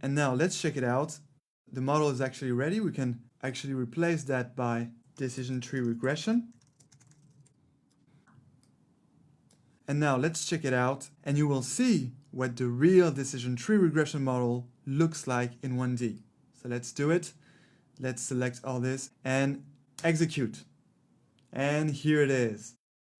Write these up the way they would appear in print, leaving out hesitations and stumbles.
And now let's check it out. The model is actually ready. We can actually replace that by decision tree regression. And now let's check it out, and you will see what the real decision tree regression model looks like in 1D. So let's do it. Let's select all this and execute. And here it is.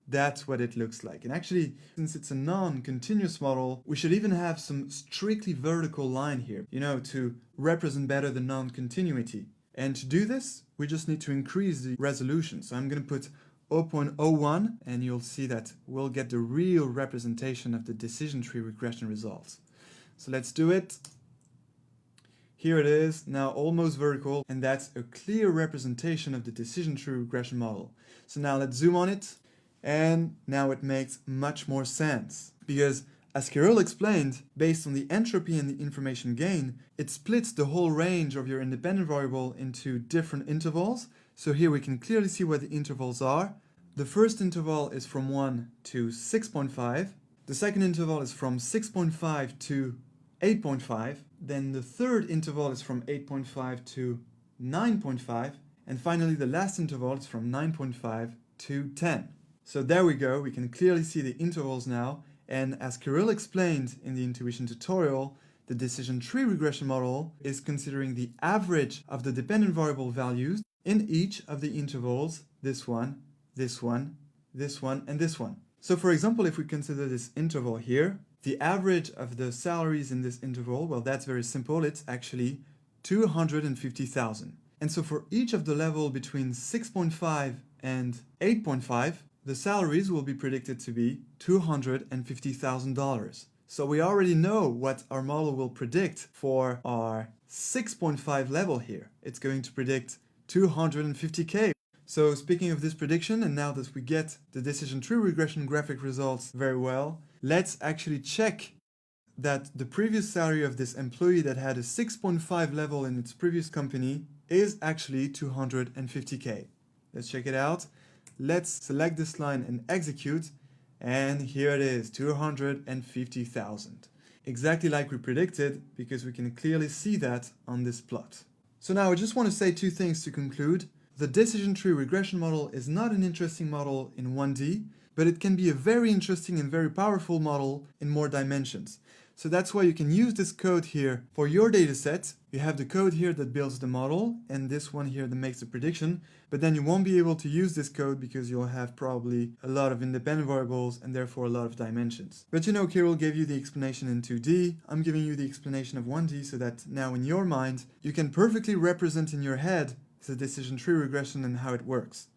That's what it looks like. And actually, since it's a non-continuous model, we should even have some strictly vertical line here, to represent better the non-continuity. And to do this, we just need to increase the resolution. So I'm going to put 0.01, and you'll see that we'll get the real representation of the decision tree regression results. So let's do it. Here it is, now almost vertical, and that's a clear representation of the decision tree regression model. So now let's zoom on it, and now it makes much more sense. Because as Kirill explained, based on the entropy and the information gain, it splits the whole range of your independent variable into different intervals. So here we can clearly see what the intervals are. The first interval is from 1 to 6.5. The second interval is from 6.5 to 8.5. Then the third interval is from 8.5 to 9.5. And finally, the last interval is from 9.5 to 10. So there we go. We can clearly see the intervals now. And as Kirill explained in the intuition tutorial, the decision tree regression model is considering the average of the dependent variable values in each of the intervals, this one, this one, this one, and this one. So for example, if we consider this interval here, the average of the salaries in this interval, well, that's very simple. It's actually 250,000. And so for each of the level between 6.5 and 8.5, the salaries will be predicted to be $250,000. So we already know what our model will predict for our 6.5 level here. It's going to predict 250K. So speaking of this prediction, and now that we get the decision tree regression graphic results very well, let's actually check that the previous salary of this employee that had a 6.5 level in its previous company is actually 250K. Let's check it out. Let's select this line and execute, and here it is, 250,000. Exactly like we predicted, because we can clearly see that on this plot. So now I just want to say two things to conclude. The decision tree regression model is not an interesting model in 1D, but it can be a very interesting and very powerful model in more dimensions. So that's why you can use this code here for your dataset. You have the code here that builds the model and this one here that makes the prediction, but then you won't be able to use this code because you'll have probably a lot of independent variables and therefore a lot of dimensions. But Kirill gave you the explanation in 2D. I'm giving you the explanation of 1D so that now in your mind, you can perfectly represent in your head the decision tree regression and how it works.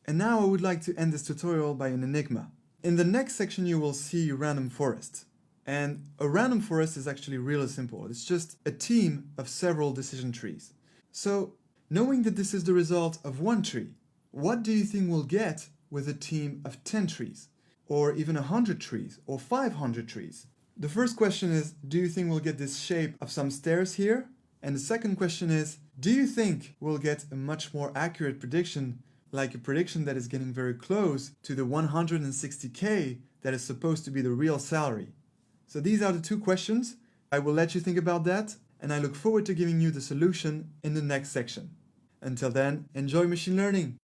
And now I would like to end this tutorial by an enigma. In the next section, you will see random forest. And a random forest is actually really simple. It's just a team of several decision trees. So, knowing that this is the result of one tree, what do you think we'll get with a team of 10 trees? Or even 100 trees? Or 500 trees? The first question is, do you think we'll get this shape of some stairs here? And the second question is, do you think we'll get a much more accurate prediction, like a prediction that is getting very close to the 160K that is supposed to be the real salary? So these are the two questions. I will let you think about that, and I look forward to giving you the solution in the next section. Until then, enjoy machine learning!